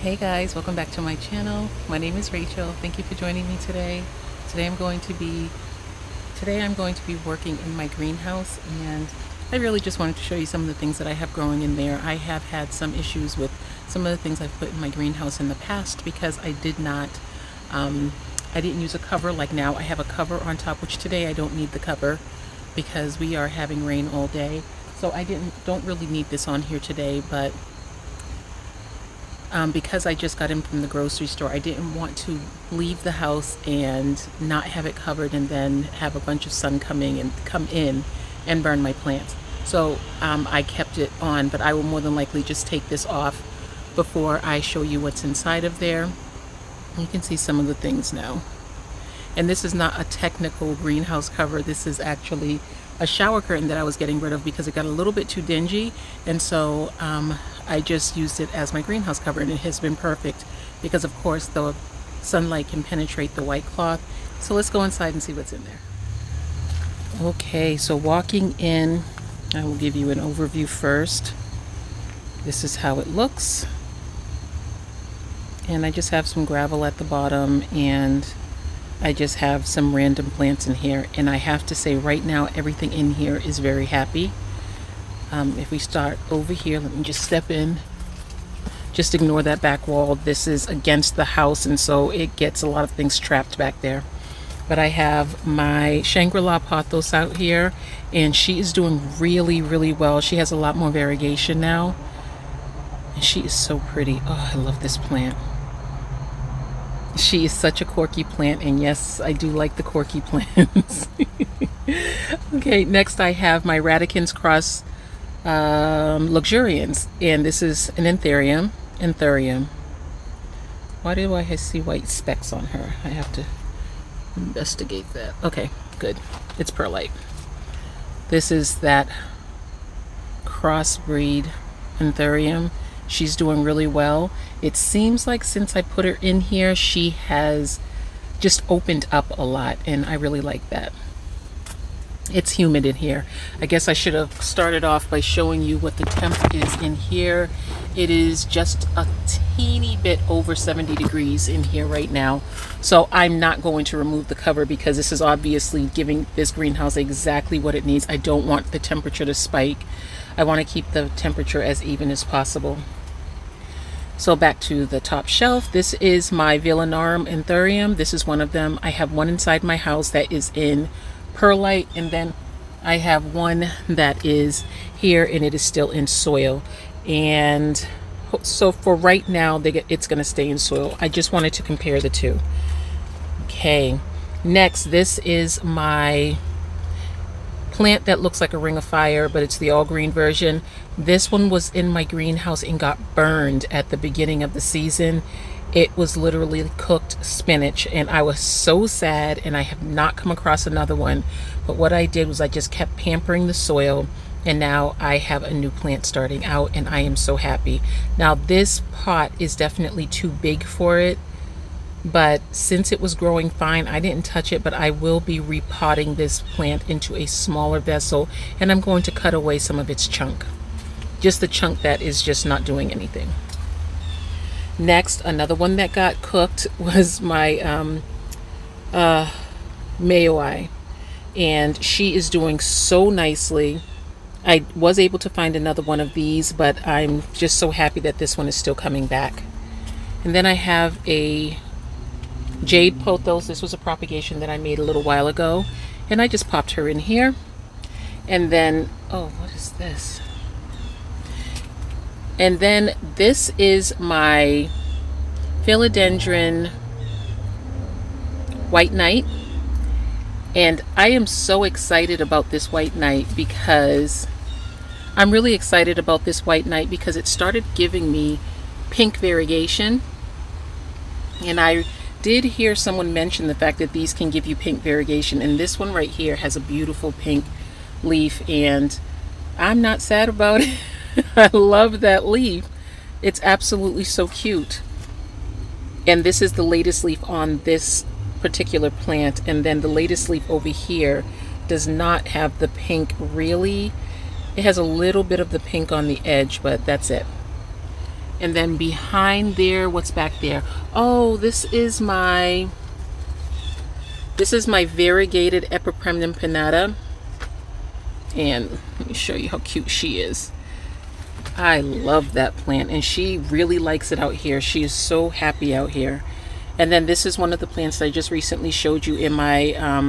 Hey guys, welcome back to my channel. My name is Rachel. Thank you for joining me today. Today I'm going to be working in my greenhouse, and I really just wanted to show you some of the things that I have growing in there. I have had some issues with some of the things I've put in my greenhouse in the past because I didn't use a cover. Like now I have a cover on top, which today I don't need the cover because we are having rain all day. So I don't really need this on here today, but because I just got in from the grocery store, I didn't want to leave the house and not have it covered and then have a bunch of sun come in and burn my plants. So I kept it on, but I will more than likely just take this off before I show you what's inside of there. You can see some of the things now. And this is not a technical greenhouse cover. This is actually a shower curtain that I was getting rid of because it got a little bit too dingy, and so I just used it as my greenhouse cover, and it has been perfect because of course the sunlight can penetrate the white cloth. So let's go inside and see what's in there. Okay, so walking in, I will give you an overview first. This is how it looks, and I just have some gravel at the bottom, and I just have some random plants in here, and I have to say right now everything in here is very happy. If we start over here, let me just step in. Just ignore that back wall. This is against the house, and so it gets a lot of things trapped back there. But I have my Shangri-La pothos out here, and she is doing really, really well. She has a lot more variegation now, and she is so pretty. Oh, I love this plant. She is such a quirky plant, and yes, I do like the quirky plants. Okay, next I have my Radicans Cross Luxurians, and this is an Anthurium. Why do I see white specks on her? I have to investigate that. Okay, good. It's perlite. This is that crossbreed Anthurium. She's doing really well. It seems like since I put her in here, she has just opened up a lot, and I really like that. It's humid in here. I guess I should have started off by showing you what the temp is in here. It is just a teeny bit over 70 degrees in here right now. So I'm not going to remove the cover because this is obviously giving this greenhouse exactly what it needs. I don't want the temperature to spike. I want to keep the temperature as even as possible. So back to the top shelf, this is my Villanarum Anthurium. This is one of them. I have one inside my house that is in perlite, and then I have one that is here and it is still in soil. And so for right now, it's going to stay in soil. I just wanted to compare the two. Okay, next, this is my plant that looks like a ring of fire, but it's the all green version. This one was in my greenhouse and got burned at the beginning of the season. It was literally cooked spinach, and I was so sad, and I have not come across another one. But what I did was I just kept pampering the soil, and now I have a new plant starting out, and I am so happy. Now this pot is definitely too big for it, but since it was growing fine, I didn't touch it. But I will be repotting this plant into a smaller vessel, and I'm going to cut away some of its chunk, just the chunk that is just not doing anything. Next, another one that got cooked was my Mayoi, and she is doing so nicely. I was able to find another one of these, but I'm just so happy that this one is still coming back. And then I have a Jade Pothos. This was a propagation that I made a little while ago, and I just popped her in here. And then, oh, what is this? And then this is my Philodendron White Knight, and I am so excited about this White Knight because I'm really excited about this White Knight because it started giving me pink variegation. And I did hear someone mention the fact that these can give you pink variegation, and this one right here has a beautiful pink leaf, and I'm not sad about it. I love that leaf. It's absolutely so cute. And this is the latest leaf on this particular plant, and then the latest leaf over here does not have the pink really. It has a little bit of the pink on the edge, but that's it. And then behind there, what's back there? Oh, this is my variegated Epipremnum pinnata. And let me show you how cute she is. I love that plant, and she really likes it out here. She is so happy out here. And then this is one of the plants that I just recently showed you in my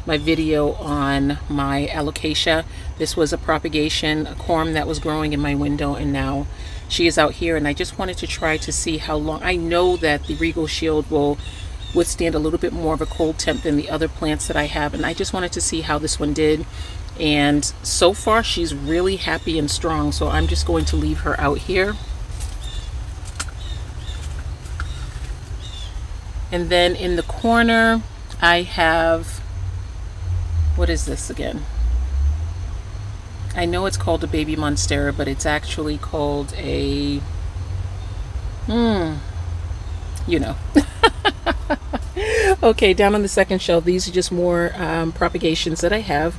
my video on my alocasia. This was a propagation, a corm that was growing in my window, and now she is out here. And I just wanted to try to see how long. I know that the Regal Shield will withstand a little bit more of a cold temp than the other plants that I have, and I just wanted to see how this one did. And so far she's really happy and strong, so I'm just going to leave her out here. And then in the corner I have, what is this again? I know it's called a baby monstera, but it's actually called a you know. Okay, down on the second shelf, these are just more propagations that I have.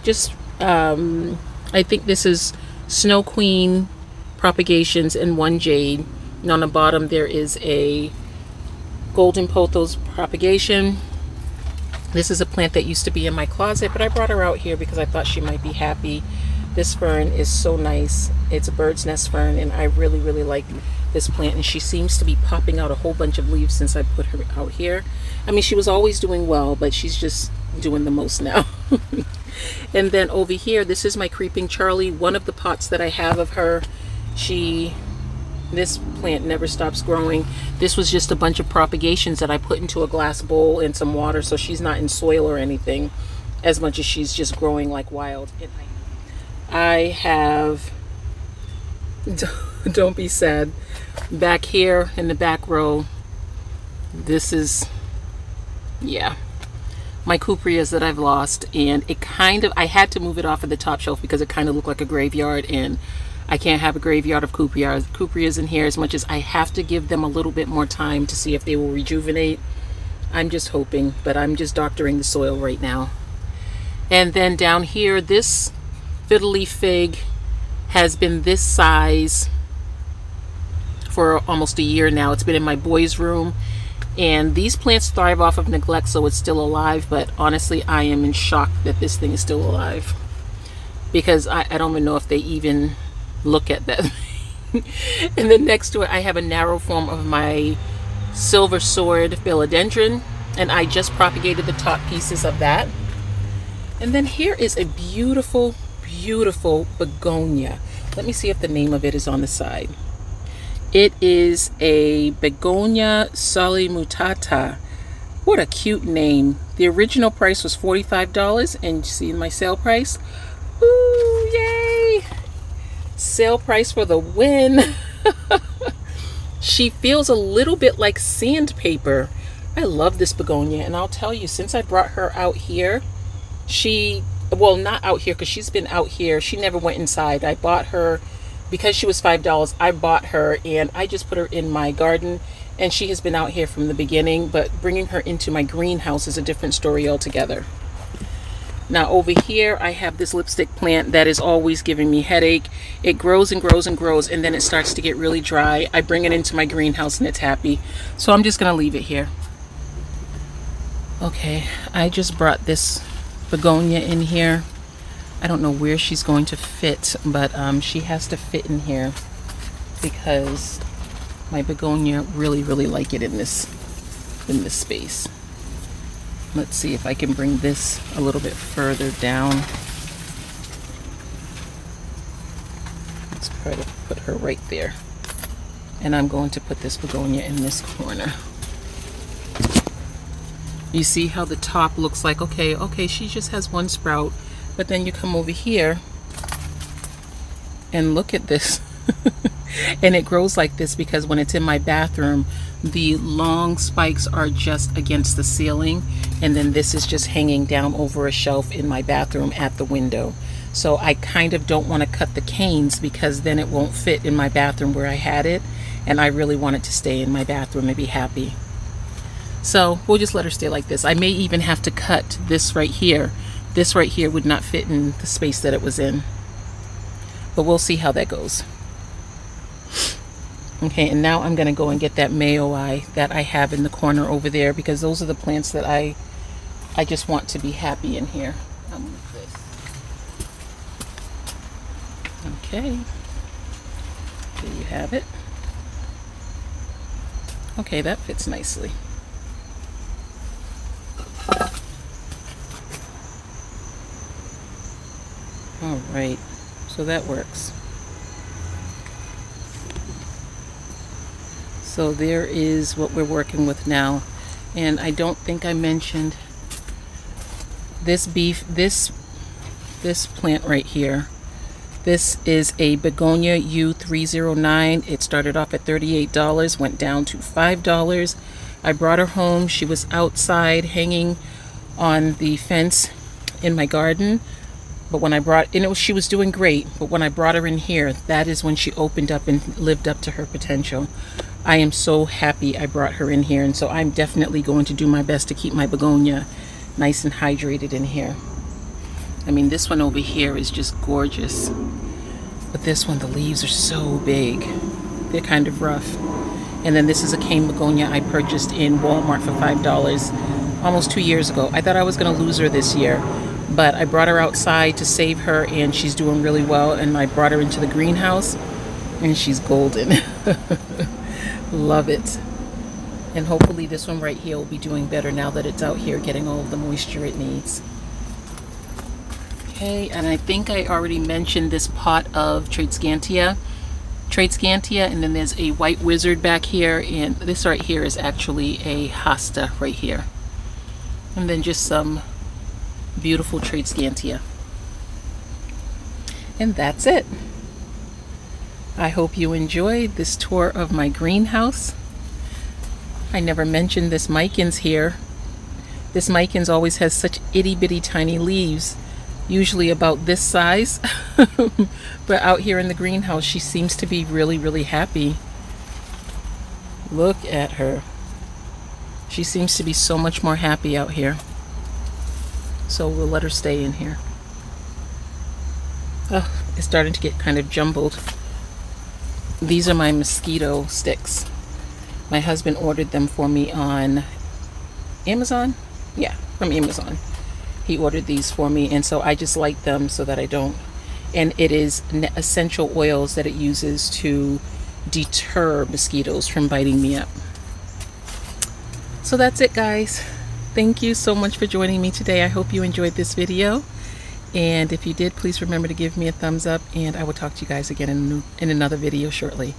Just I think this is Snow Queen propagations and one jade, and on the bottom there is a golden pothos propagation. This is a plant that used to be in my closet, but I brought her out here because I thought she might be happy. This fern is so nice. It's a bird's nest fern, and I really like this plant, and she seems to be popping out a whole bunch of leaves since I put her out here. I mean, she was always doing well, but she's just doing the most now. And then over here, this is my Creeping Charlie, one of the pots that I have of her. This plant never stops growing. This was just a bunch of propagations that I put into a glass bowl and some water, so she's not in soil or anything as much as she's just growing like wild. I have, don't be sad, back here in the back row, this is, yeah, my cupreas that I've lost, and it kind of, I had to move it off of the top shelf because it kind of looked like a graveyard, and I can't have a graveyard of cupreas in here as much as I have to give them a little bit more time to see if they will rejuvenate. I'm just hoping, but I'm just doctoring the soil right now. And then down here, this fiddle leaf fig has been this size for almost a year now. It's been in my boys' room, and these plants thrive off of neglect, so it's still alive, but honestly I am in shock that this thing is still alive, because I don't even know if they even look at that. And then next to it I have a narrow form of my silver sword philodendron, and I just propagated the top pieces of that. And then here is a beautiful begonia. Let me see if the name of it is on the side. It is a begonia solimutata. What a cute name. The original price was $45, and you see my sale price. Ooh, yay! Sale price for the win. She feels a little bit like sandpaper. I love this begonia, and I'll tell you, since I brought her out here, well, not out here because she's been out here. She never went inside. I bought her because she was $5. I bought her, and I just put her in my garden, and she has been out here from the beginning, but bringing her into my greenhouse is a different story altogether. Now over here I have this lipstick plant that is always giving me headache. It grows and grows and grows, and then it starts to get really dry. I bring it into my greenhouse and it's happy, so I'm just gonna leave it here. Okay, I just brought this begonia in here. I don't know where she's going to fit, but she has to fit in here because my begonia really like it in this space. Let's see if I can bring this a little bit further down. Let's try to put her right there. And I'm going to put this begonia in this corner. You see how the top looks like, okay, she just has one sprout, but then you come over here and look at this. And it grows like this because when it's in my bathroom, the long spikes are just against the ceiling, and then this is just hanging down over a shelf in my bathroom at the window. So I kind of don't want to cut the canes because then it won't fit in my bathroom where I had it, and I really want it to stay in my bathroom and be happy. So we'll just let her stay like this. I may even have to cut this right here. This right here would not fit in the space that it was in, but we'll see how that goes. Okay, and now I'm going to go and get that Mayoi that I have in the corner over there, because those are the plants that I just want to be happy in here. I'll move this. Okay, there you have it. Okay, that fits nicely. All right, so that works. So there is what we're working with now. And I don't think I mentioned this plant right here. This is a Begonia U309. It started off at $38, went down to $5. I brought her home. She was outside hanging on the fence in my garden. But when I brought, she was doing great. But when I brought her in here, that is when she opened up and lived up to her potential. I am so happy I brought her in here, and so I'm definitely going to do my best to keep my begonia nice and hydrated in here. I mean, this one over here is just gorgeous, but this one, the leaves are so big. They're kind of rough. And then this is a cane begonia I purchased in Walmart for $5 almost 2 years ago. I thought I was going to lose her this year, but I brought her outside to save her, and she's doing really well. And I brought her into the greenhouse, and she's golden. Love it. And hopefully this one right here will be doing better now that it's out here getting all of the moisture it needs. Okay, and I think I already mentioned this pot of Tradescantia, and then there's a white wizard back here, and this right here is actually a hosta right here. And then just some beautiful Tradescantia. And that's it. I hope you enjoyed this tour of my greenhouse. I never mentioned this Micans here. This Micans always has such itty bitty tiny leaves, usually about this size. But out here in the greenhouse, she seems to be really, really happy. Look at her. She seems to be so much more happy out here. So we'll let her stay in here. Oh, it's starting to get kind of jumbled. These are my mosquito sticks. My husband ordered them for me on Amazon. Yeah, from Amazon. He ordered these for me, and so I just light them so that I don't. And it is essential oils that it uses to deter mosquitoes from biting me up. So that's it, guys. Thank you so much for joining me today. I hope you enjoyed this video. And if you did, please remember to give me a thumbs up, and I will talk to you guys again in another video shortly.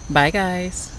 Bye, guys.